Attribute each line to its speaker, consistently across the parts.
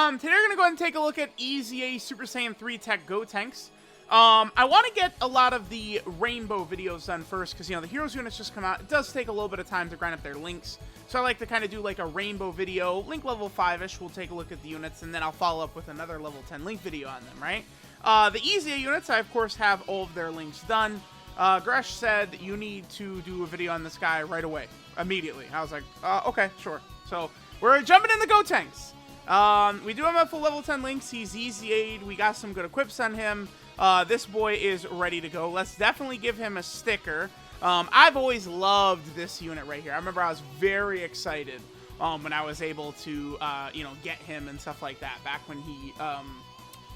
Speaker 1: Today we're gonna go ahead and take a look at EZA Super Saiyan 3 Tech Gotenks. I want to get a lot of the rainbow videos done first, because, you know, the heroes units just come out. It does take a little bit of time to grind up their links, so I like to kind of do like a rainbow video, link level 5-ish, we'll take a look at the units, and then I'll follow up with another level 10 link video on them, right? The EZA units, I of course have all of their links done. Gresh said you need to do a video on this guy right away, immediately. I was like, okay, sure. So, we're jumping in the Gotenks. We do have a full level 10 links. He's EZA'd. We got some good equips on him. This boy is ready to go. Let's definitely give him a sticker. I've always loved this unit right here. I remember I was very excited when I was able to, you know, get him and stuff like that back when he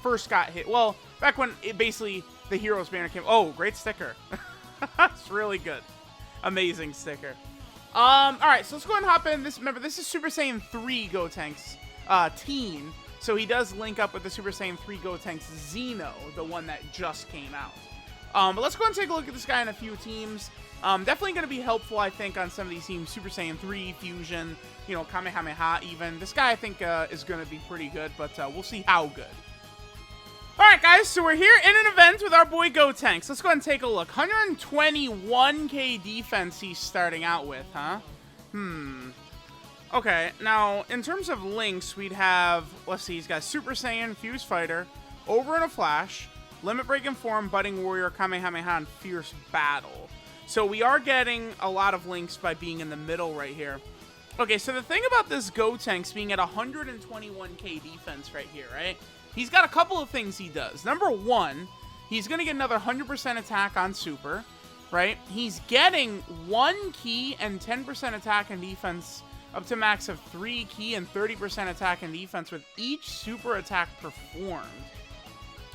Speaker 1: first got hit. Well, back when it basically the Heroes banner came. Oh, great sticker. It's really good. Amazing sticker. Alright, so let's go ahead and hop in. Remember, this is Super Saiyan 3 Gotenks teen. So he does link up with the Super Saiyan 3 Gotenks Xeno, the one that just came out. But let's go ahead and take a look at this guy in a few teams. Definitely going to be helpful, I think, on some of these teams. Super Saiyan 3, Fusion, you know, Kamehameha even. This guy, I think, is going to be pretty good, but we'll see how good. Alright, guys, so we're here in an event with our boy Gotenks. Let's go ahead and take a look. 121k defense he's starting out with, huh? Okay, now, in terms of links, we'd have, let's see, he's got Super Saiyan, Fuse Fighter, Over in a Flash, Limit Break in Form, Budding Warrior, Kamehameha, and Fierce Battle. So we are getting a lot of links by being in the middle right here. Okay, so the thing about this Gotenks being at 121k defense right here, right? He's got a couple of things he does. Number one, he's going to get another 100% attack on Super, right? He's getting 1 key and 10% attack and defense up to max of 3 key and 30% attack and defense with each super attack performed.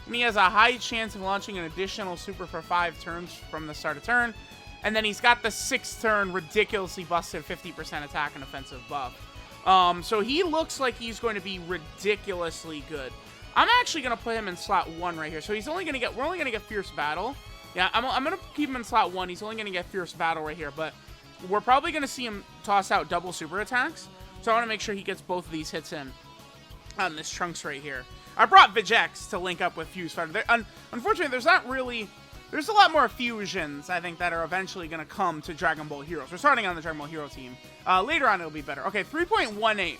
Speaker 1: And he has a high chance of launching an additional super for 5 turns from the start of turn. And then he's got the 6th turn ridiculously busted 50% attack and offensive buff. So he looks like he's going to be ridiculously good. I'm actually going to put him in slot 1 right here. So he's only going to get, we're only going to get Fierce Battle. Yeah, I'm going to keep him in slot 1. He's only going to get Fierce Battle right here. But we're probably going to see him toss out double super attacks. So I want to make sure he gets both of these hits in on this Trunks right here. I brought Vegeks to link up with Fuse Fighter. Unfortunately, there's not really... There's a lot more fusions, I think, that are eventually going to come to Dragon Ball Heroes. We're starting on the Dragon Ball Hero team. Later on, it'll be better. Okay, 3.18.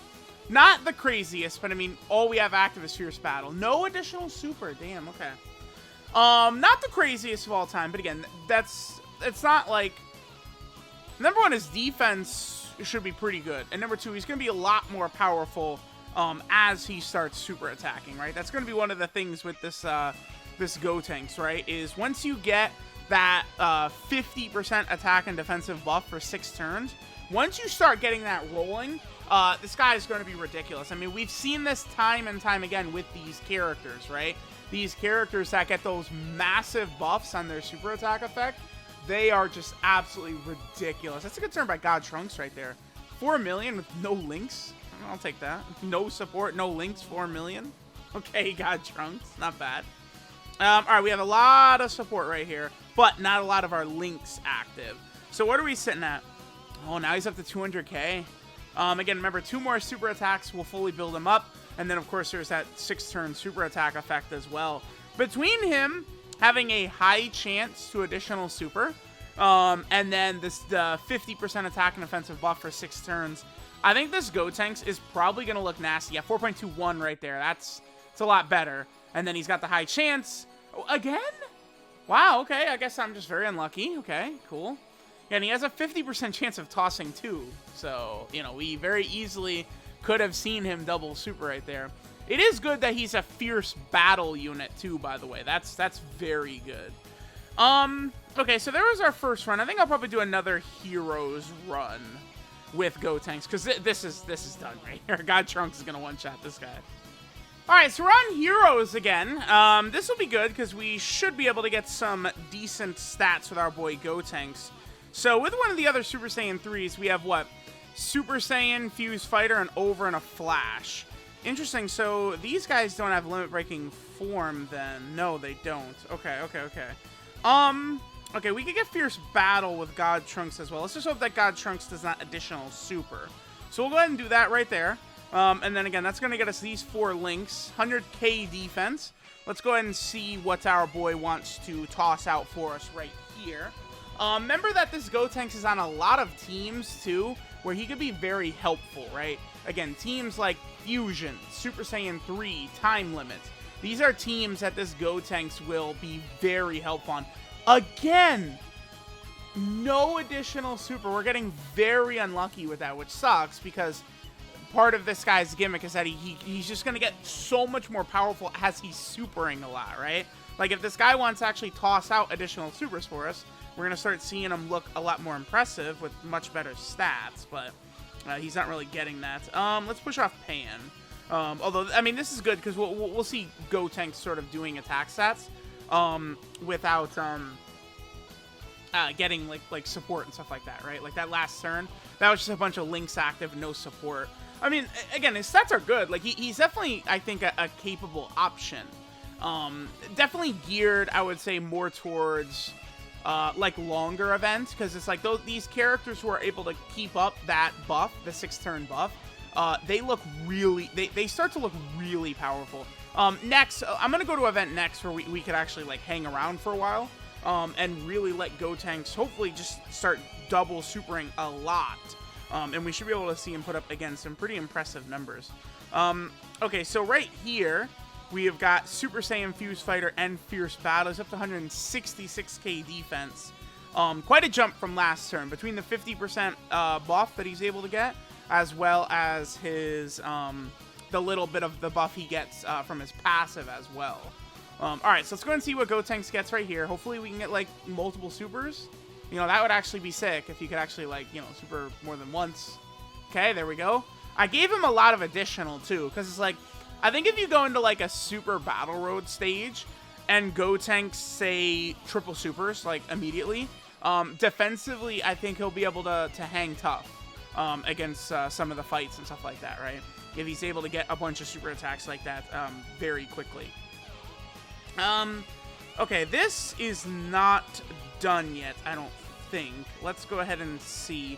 Speaker 1: Not the craziest, but I mean, all we have active is Fierce Battle. No additional super. Damn, okay. Not the craziest of all time, but again, it's not like... Number one, his defense should be pretty good. And number two, he's going to be a lot more powerful as he starts super attacking, right? That's going to be one of the things with this this Gotenks, right? Is once you get that 50% attack and defensive buff for 6 turns, once you start getting that rolling, this guy is going to be ridiculous. I mean, we've seen this time and time again with these characters, right? These characters that get those massive buffs on their super attack effect, they are just absolutely ridiculous. That's a good turn by God Trunks right there. 4 million with no links. I'll take that. No support, no links, 4 million. Okay, God Trunks. Not bad. Alright, we have a lot of support right here, but not a lot of our links active. So what are we sitting at? Oh, now he's up to 200k. Again, remember, 2 more super attacks will fully build him up. And then, of course, there's that 6-turn super attack effect as well. Between him having a high chance to additional super, and then the 50% attack and offensive buff for 6 turns, I think this Gotenks is probably going to look nasty. Yeah, 4.21 right there. It's a lot better. And then he's got the high chance. Oh, again? Wow, okay. I guess I'm just very unlucky. Okay, cool. Yeah, and he has a 50% chance of tossing too. So, you know, we very easily could have seen him double super right there. It is good that he's a Fierce Battle unit too, by the way. That's very good. Okay, so there was our first run. I think I'll probably do another Heroes run with Gotenks, because this is done right here. God Trunks is going to one-shot this guy. Alright, so we're on Heroes again. This will be good, because we should be able to get some decent stats with our boy Gotenks. So with one of the other Super Saiyan 3s, we have what? Super Saiyan, Fuse Fighter, and Over in a Flash. Interesting, so these guys don't have Limit Breaking Form then. No, they don't. Okay. Okay, we could get Fierce Battle with God Trunks as well. Let's just hope that God Trunks does not additional super. So we'll go ahead and do that right there. And then again, that's going to get us these 4 links, 100k defense. Let's go ahead and see what our boy wants to toss out for us right here. Remember that this Gotenks is on a lot of teams, too, where he could be very helpful, right? Again, teams like Fusion, Super Saiyan 3, Time Limit. These are teams that this Gotenks will be very helpful on. Again, no additional super. We're getting very unlucky with that, which sucks because part of this guy's gimmick is that he's just going to get so much more powerful as he's supering a lot, right? Like, if this guy wants to actually toss out additional supers for us, we're going to start seeing him look a lot more impressive with much better stats, but he's not really getting that. Let's push off Pan. Although, I mean, this is good because we'll see Gotenks sort of doing attack stats without getting like support and stuff like that, right? Like that last turn, that was just a bunch of links active, no support. I mean, again, his stats are good. Like he's definitely, I think, a capable option. Definitely geared, I would say, more towards like longer events, because it's like these characters who are able to keep up that buff, the 6-turn buff, they look really, they start to look really powerful. Next, I'm gonna go to event next where we could actually like hang around for a while, and really let Gotenks hopefully just start double supering a lot. And we should be able to see him put up, again, some pretty impressive numbers. Okay, so right here, we have got Super Saiyan Fuse Fighter and Fierce Battle. He's up to 166k defense. Quite a jump from last turn, between the 50% buff that he's able to get, as well as his the little bit of the buff he gets from his passive as well. Alright, so let's go and see what Gotenks gets right here. Hopefully we can get, like, multiple supers. You know, that would actually be sick if you could actually, like, you know, super more than once. Okay, there we go. I gave him a lot of additional, too, because it's like, I think if you go into, like, a super battle road stage and Gotenks, say, triple supers, like, immediately, defensively, I think he'll be able to hang tough against some of the fights and stuff like that, right? If he's able to get a bunch of super attacks like that very quickly. Okay, this is not done yet, I don't think. Let's go ahead and see.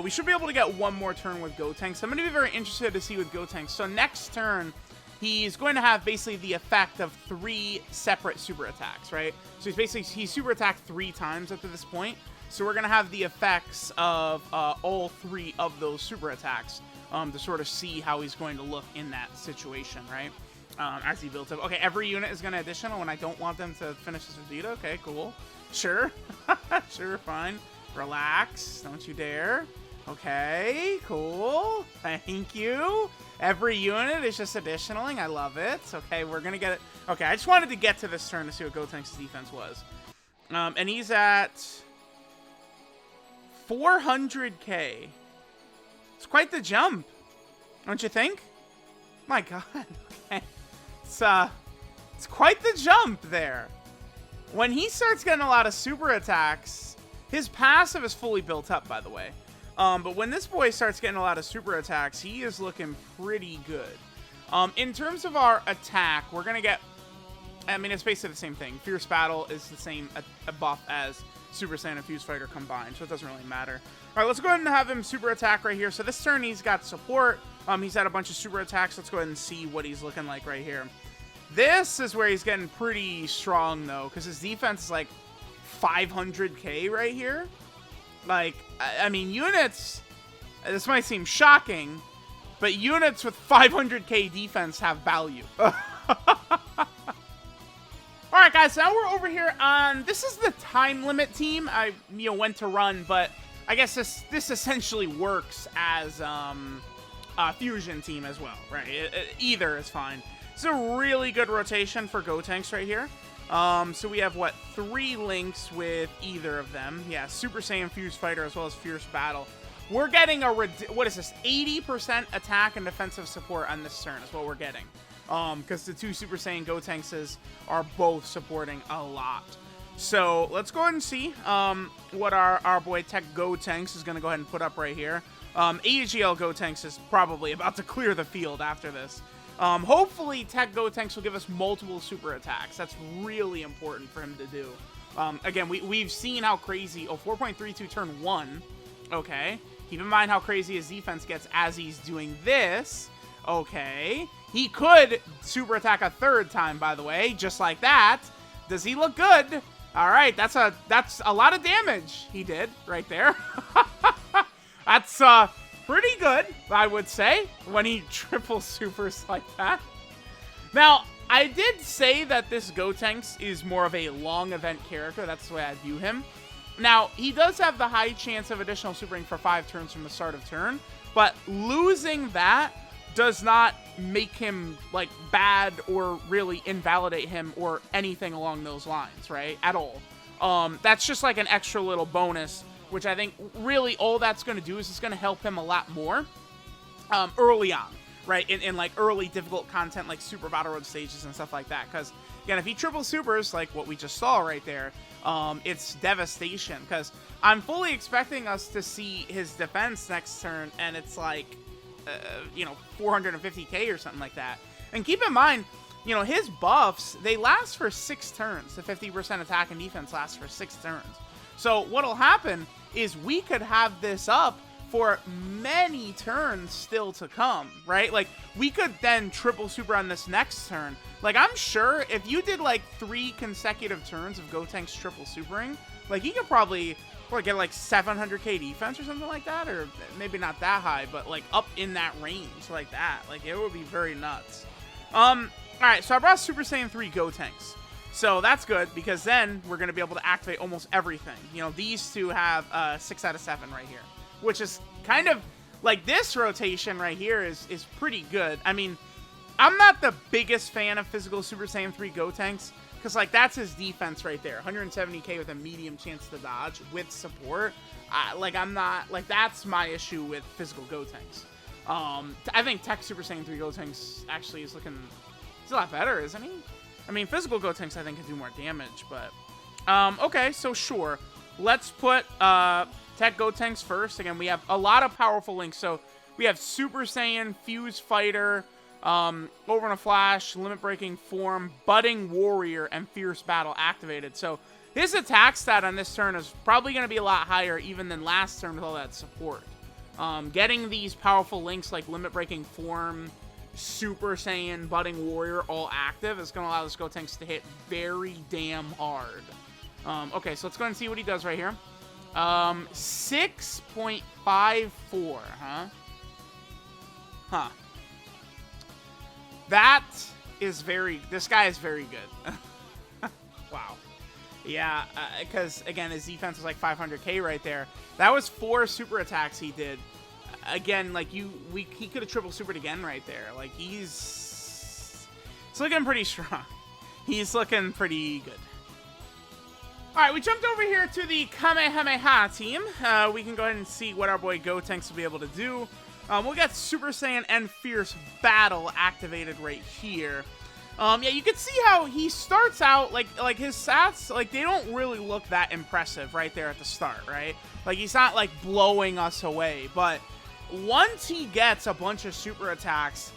Speaker 1: We should be able to get one more turn with Gotenks. I'm going to be very interested to see with Gotenks. So next turn, he's going to have basically the effect of 3 separate super attacks, right? So he's super attacked 3 times up to this point. So we're going to have the effects of all 3 of those super attacks to sort of see how he's going to look in that situation, right? As he builds up. Okay, every unit is going to additional when I don't want them to finish this Vegeta. Okay, cool. Sure. Sure, fine. Relax. Don't you dare. Okay, cool. Thank you. Every unit is just additionaling. I love it. Okay, we're going to get it. Okay, I just wanted to get to this turn to see what Gotenks' defense was. And he's at 400k. It's quite the jump. Don't you think? My God. Okay. It's quite the jump there. When he starts getting a lot of super attacks, his passive is fully built up, by the way. But when this boy starts getting a lot of super attacks, he is looking pretty good. In terms of our attack, we're going to get... I mean, it's basically the same thing. Fierce Battle is the same a buff as Super Saiyan and Fuse Fighter combined, so it doesn't really matter. All right, let's go ahead and have him super attack right here. So this turn, he's got support. He's had a bunch of super attacks. Let's go ahead and see what he's looking like right here. This is where he's getting pretty strong, though, because his defense is like 500k right here. Like, I mean, units, this might seem shocking, but units with 500k defense have value. Alright, guys, so now we're over here on, this is the Time Limit team. I, went to run, but I guess this essentially works as a Fusion team as well, right? Either is fine. It's a really good rotation for Gotenks right here. So we have, 3 links with either of them. Yeah, Super Saiyan Fuse Fighter as well as Fierce Battle. We're getting what is this? 80% attack and defensive support on this turn is what we're getting. Because the 2 Super Saiyan Gotenkses are both supporting a lot. So let's go ahead and see what our boy Tech Gotenks is going to go ahead and put up right here. AGL Gotenks is probably about to clear the field after this. Hopefully, Tech Gotenks will give us multiple super attacks. That's really important for him to do. Again, we've seen how crazy... Oh, 4.32 turn 1. Okay. Keep in mind how crazy his defense gets as he's doing this. Okay. He could super attack a third time, by the way, just like that. Does he look good? All right, that's a lot of damage he did right there. That's pretty good, I would say, when he triple supers like that. Now, I did say that this Gotenks is more of a long event character. That's the way I view him. Now, he does have the high chance of additional supering for 5 turns from the start of turn, but losing that does not make him, like, bad or really invalidate him or anything along those lines, right? At all. That's just like an extra little bonus, which I think really all that's going to do is it's going to help him a lot more early on, right? In like early difficult content like Super Battle Road stages and stuff like that. Because, again, if he triple supers, like what we just saw right there, it's devastation. Because I'm fully expecting us to see his defense next turn, and it's like, 450k or something like that. And keep in mind, his buffs, they last for 6 turns. The 50% attack and defense lasts for 6 turns. So what'll happen is we could have this up for many turns still to come, right? Like, we could then triple super on this next turn. Like, I'm sure if you did, like, 3 consecutive turns of Gotenks triple supering, like, you could probably get, like, 700k defense or something like that, or maybe not that high, but, like, up in that range like that. Like, it would be very nuts. Alright, so I brought Super Saiyan 3 Gotenks. So that's good, because then we're going to be able to activate almost everything. These two have 6 out of 7 right here, which is kind of, like, this rotation right here is pretty good. I mean, I'm not the biggest fan of physical Super Saiyan 3 Gotenks, because, like, that's his defense right there. 170k with a medium chance to dodge with support. I'm not, like, that's my issue with physical Gotenks. I think Tech Super Saiyan 3 Gotenks actually is looking... He's a lot better, isn't he? I mean, physical Gotenks, I think, can do more damage, but... okay, so sure. Let's put Tech Gotenks first. Again, we have a lot of powerful links. So we have Super Saiyan, Fuse Fighter, Over in a Flash, Limit Breaking Form, Budding Warrior, and Fierce Battle activated. So his attack stat on this turn is probably going to be a lot higher even than last turn with all that support. Getting these powerful links like Limit Breaking Form, Super Saiyan, Budding Warrior all active is going to allow this Gotenks to hit very damn hard. Okay, so let's go ahead and see what he does right here. 6.54, huh? Huh. That is this guy is very good. Wow. Yeah, because, again, his defense was like 500k right there. That was 4 super attacks he did. Again, like, he could have triple supered again right there. Like, he's looking pretty strong. He's looking pretty good. Alright, we jumped over here to the Kamehameha team. We can go ahead and see what our boy Gotenks will be able to do. We'll get Super Saiyan and Fierce Battle activated right here. Yeah, you can see how he starts out, like his stats, like, they don't really look that impressive right there at the start, right? Like, he's not, like, blowing us away, but once he gets a bunch of super attacks,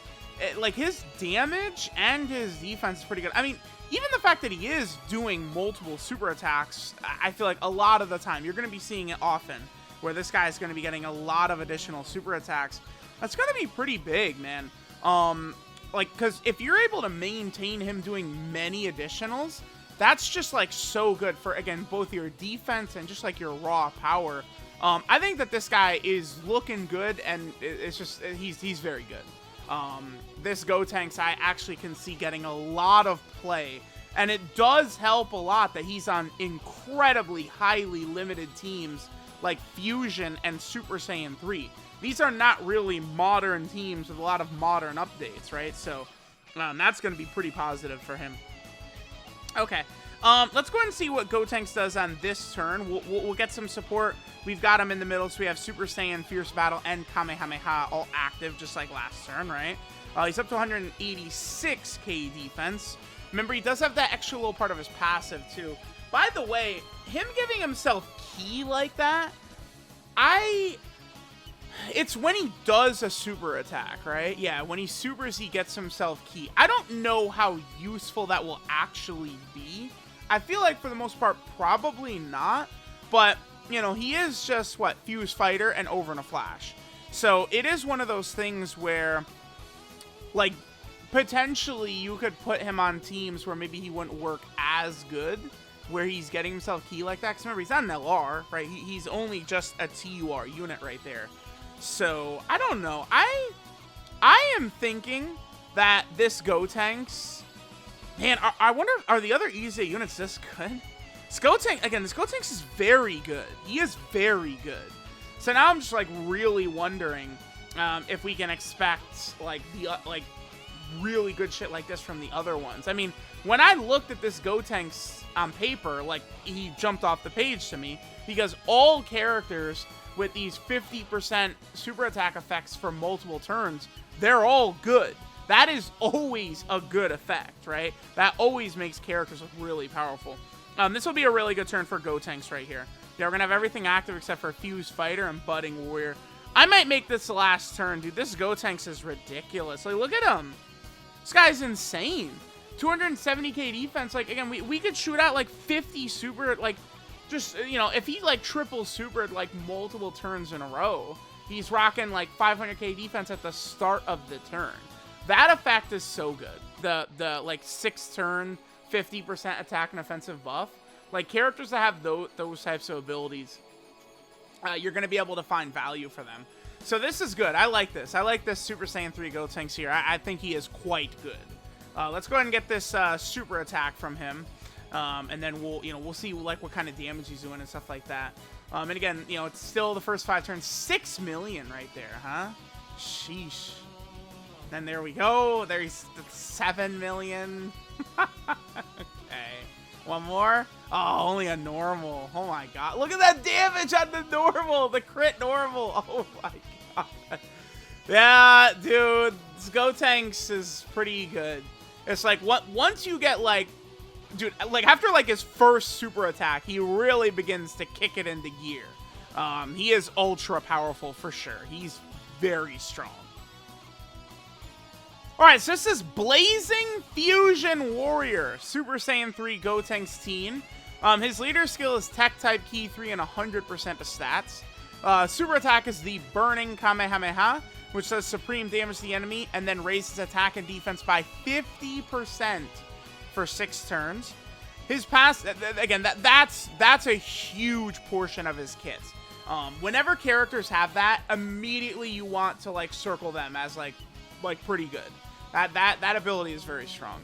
Speaker 1: like, his damage and his defense is pretty good. I mean, even the fact that he is doing multiple super attacks, I feel like a lot of the time, you're going to be seeing it often, where this guy is going to be getting a lot of additional super attacks. That's going to be pretty big, man. Like, because if you're able to maintain him doing many additionals, that's just, like, so good for, again, both your defense and just, like, your raw power. I think that this guy is looking good, and it's just, he's very good. This Gotenks, I actually can see getting a lot of play, and it does help a lot that he's on incredibly highly limited teams like Fusion and Super Saiyan 3. These are not really modern teams with a lot of modern updates, right? So that's going to be pretty positive for him. Okay, let's go ahead and see what Gotenks does on this turn. We'll get some support. We've got him in the middle, so we have Super Saiyan, Fierce Battle, and Kamehameha all active, just like last turn, right? He's up to 186k defense. Remember, he does have that extra little part of his passive, too. By the way, him giving himself ki like that, it's when he does a super attack, right? Yeah, when he supers, he gets himself ki. I don't know how useful that will actually be. I feel like, for the most part, probably not. But, you know, he is just, Fuse Fighter and Over in a Flash. So, it is one of those things where like, potentially you could put him on teams where maybe he wouldn't work as good, where he's getting himself key like that. Because remember, he's not an LR, right? He's only just a TUR unit right there. So, I don't know. I am thinking that this Gotenks... Man, I wonder, are the other EZA units this good? This Gotenks is very good. He is very good. So now I'm just, like, really wondering if we can expect, like, really good shit like this from the other ones. I mean, when I looked at this Gotenks on paper, like, he jumped off the page to me, because all characters with these 50% super attack effects for multiple turns, they're all good. That is always a good effect, right? That always makes characters look really powerful. This will be a really good turn for Gotenks right here. Yeah, we're going to have everything active except for Fuse Fighter and Budding Warrior. I might make this the last turn, dude. This Gotenks is ridiculous. Like, look at him. This guy's insane. 270k defense. Like, again, we could shoot out, like, 50 super, like, just, you know, if he, like, triple supered, like, multiple turns in a row, he's rocking, like, 500k defense at the start of the turn. That effect is so good. The like, 6-turn, 50% attack and offensive buff. Like, characters that have those types of abilities, you're going to be able to find value for them. So this is good. I like this. I like this Super Saiyan 3 Gotenks here. I think he is quite good. Let's go ahead and get this super attack from him. And then we'll see, like, what kind of damage he's doing and stuff like that. And again, you know, it's still the first 5 turns. 6 million right there, huh? Sheesh. Then there we go. There's 7 million. Okay. One more. Oh, only a normal. Oh my god. Look at that damage on the normal. The crit normal. Oh my god. Yeah, dude. This Gotenks is pretty good. It's like, once you get, like, dude, like, after, like, his first super attack, he really begins to kick it into gear. He is ultra powerful for sure. He's very strong. Alright, so this is Blazing Fusion Warrior, Super Saiyan 3 Gotenks teen. His leader skill is Tech Type Key 3 and 100% of stats. Super attack is the Burning Kamehameha, which does supreme damage to the enemy, and then raises attack and defense by 50% for 6 turns. His pass, again, that's a huge portion of his kit. Whenever characters have that, immediately you want to, like, circle them as, like pretty good. That ability is very strong.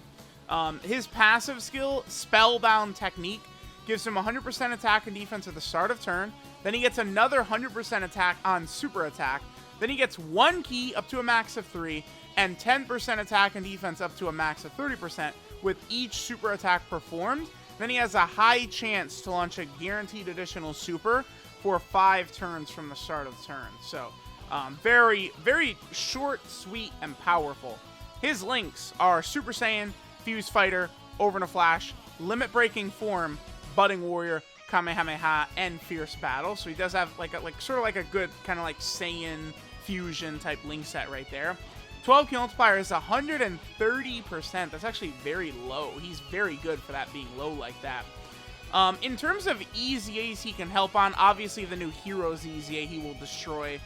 Speaker 1: His passive skill, Spellbound Technique, gives him 100% attack and defense at the start of turn. Then he gets another 100% attack on super attack. Then he gets 1 key up to a max of 3, and 10% attack and defense up to a max of 30% with each super attack performed. Then he has a high chance to launch a guaranteed additional super for 5 turns from the start of the turn. So, very, very short, sweet, and powerful. His links are Super Saiyan, Fuse Fighter, Over in a Flash, Limit Breaking Form, Budding Warrior, Kamehameha, and Fierce Battle. So he does have sort of like a good kind of like Saiyan fusion type link set right there. 12 key multiplier is 130%. That's actually very low. He's very good for that being low like that. In terms of EZAs he can help on, obviously the new Heroes EZA he will destroy.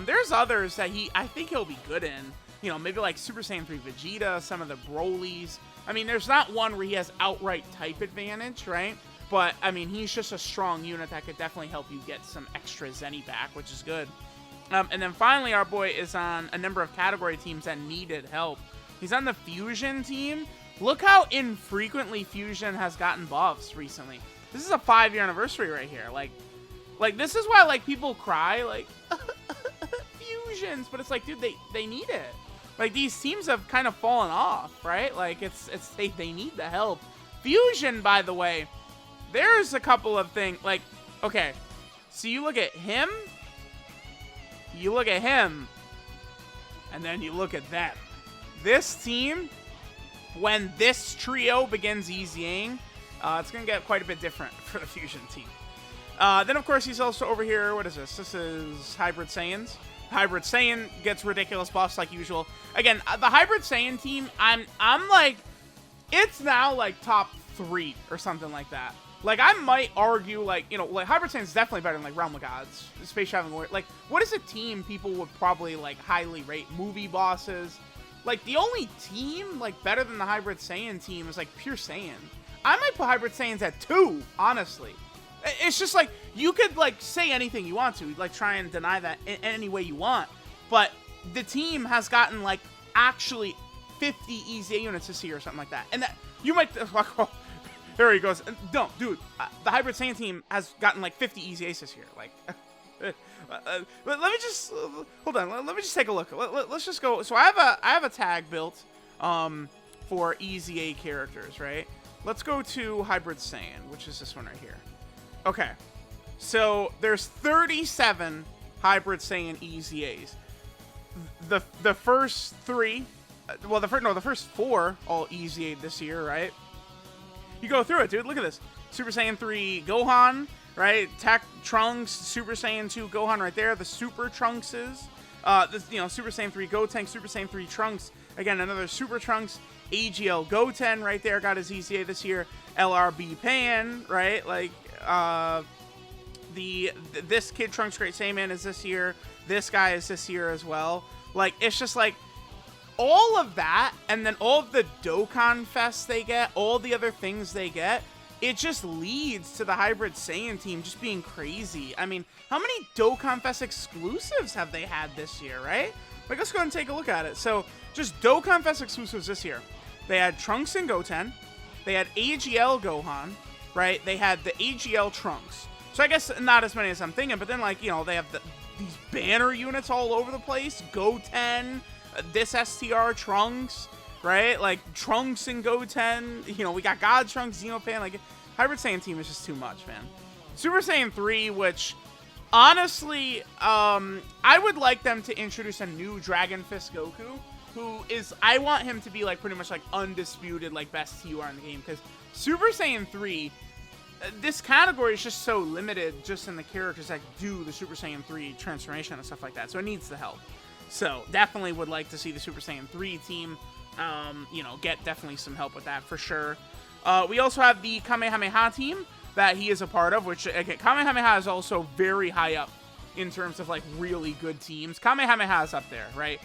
Speaker 1: There's others that I think he'll be good in. You know, maybe like Super Saiyan 3 Vegeta, some of the Brolys. I mean, there's not one where he has outright type advantage, right? But, I mean, he's just a strong unit that could definitely help you get some extra Zenny back, which is good. And then finally, our boy is on a number of category teams that needed help. He's on the Fusion team. Look how infrequently Fusion has gotten buffs recently. This is a 5-year anniversary right here. Like this is why, like, people cry, like, Fusions. But it's like, dude, they need it. Like, these teams have kind of fallen off, right? Like, they need the help. Fusion, by the way, there's a couple of things, like, okay, so you look at him, and then you look at them. This team, when this trio begins EZAing, it's going to get quite a bit different for the Fusion team. Then, of course, he's also over here, what is this? This is Hybrid Saiyans. Hybrid Saiyan gets ridiculous buffs like usual. Again, the Hybrid Saiyan team, I'm like, it's now like top 3 or something like that. Like, I might argue, like, you know, like, Hybrid Saiyan is definitely better than, like, Realm of Gods, Space Traveling Warrior. Like, what is a team people would probably, like, highly rate? Movie bosses, Like, the only team, like, better than the Hybrid Saiyan team is, like, Pure Saiyan. I might put Hybrid Saiyans at 2, honestly. It's just, like, you could, like, say anything you want to. Like, try and deny that in any way you want. But the team has gotten, like, actually 50 EZA units this year or something like that. And that, you might, there he goes. No, dude, the Hybrid Saiyan team has gotten, like, 50 EZAs this year. Like, let me just, hold on, let me just take a look. Let's just go. So I have a tag built, for EZA characters, right? Let's go to Hybrid Saiyan, which is this one right here. Okay, so there's 37 Hybrid Saiyan EZAs. The first 3, well, the first 4 all EZA'd this year, right? You go through it, dude. Look at this. Super Saiyan 3 Gohan, right? Tech Trunks, Super Saiyan 2 Gohan right there. The Super Trunkses. This, you know, Super Saiyan 3 Gotenks, Super Saiyan 3 Trunks. Again, another Super Trunks. AGL Goten right there got his EZA this year. LRB Pan, right? Like, this Kid Trunks Great Saiyaman is this year. This guy is this year as well. Like, it's just like all of that, and then all of the Dokkan Fests they get, all the other things they get, it just leads to the Hybrid Saiyan team just being crazy. I mean, how many Dokkan Fest exclusives have they had this year, right? Like, let's go ahead and take a look at it. So, just Dokkan Fest exclusives this year. They had Trunks and Goten. They had AGL Gohan, right? They had the AGL Trunks. So I guess not as many as I'm thinking, but then, like, you know, they have these banner units all over the place. Goten, this STR Trunks, right? Like, Trunks and Goten. You know, we got God Trunks, Xenopan. Like, Hybrid Saiyan team is just too much, man. Super Saiyan 3, which, honestly, I would like them to introduce a new Dragon Fist Goku, who is, I want him to be, like, pretty much, like, undisputed, like, best TUR in the game, because Super Saiyan 3, this category is just so limited just in the characters that do the Super Saiyan 3 transformation and stuff like that, so it needs the help. So, definitely would like to see the Super Saiyan 3 team, you know, get definitely some help with that, for sure. We also have the Kamehameha team that he is a part of, which, again, Kamehameha is also very high up in terms of, like, really good teams. Kamehameha is up there, right?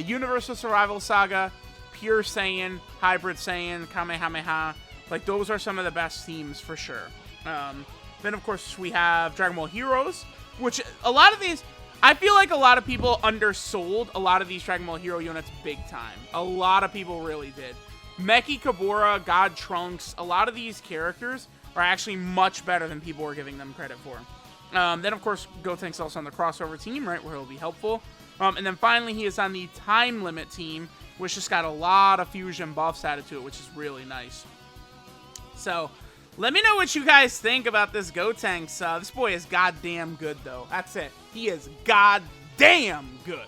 Speaker 1: Universal Survival Saga, Pure Saiyan, Hybrid Saiyan, Kamehameha. Like, those are some of the best teams for sure. Then, of course, we have Dragon Ball Heroes, which a lot of these, I feel like a lot of people undersold a lot of these Dragon Ball Hero units big time. A lot of people really did. Meki Kabura, God Trunks, a lot of these characters are actually much better than people were giving them credit for. Then, of course, Gotenks also on the crossover team, right, where he'll be helpful. And then finally, he is on the Time Limit team, which just got a lot of fusion buffs added to it, which is really nice. So, let me know what you guys think about this Gotenks. This boy is goddamn good, though. That's it. He is goddamn good.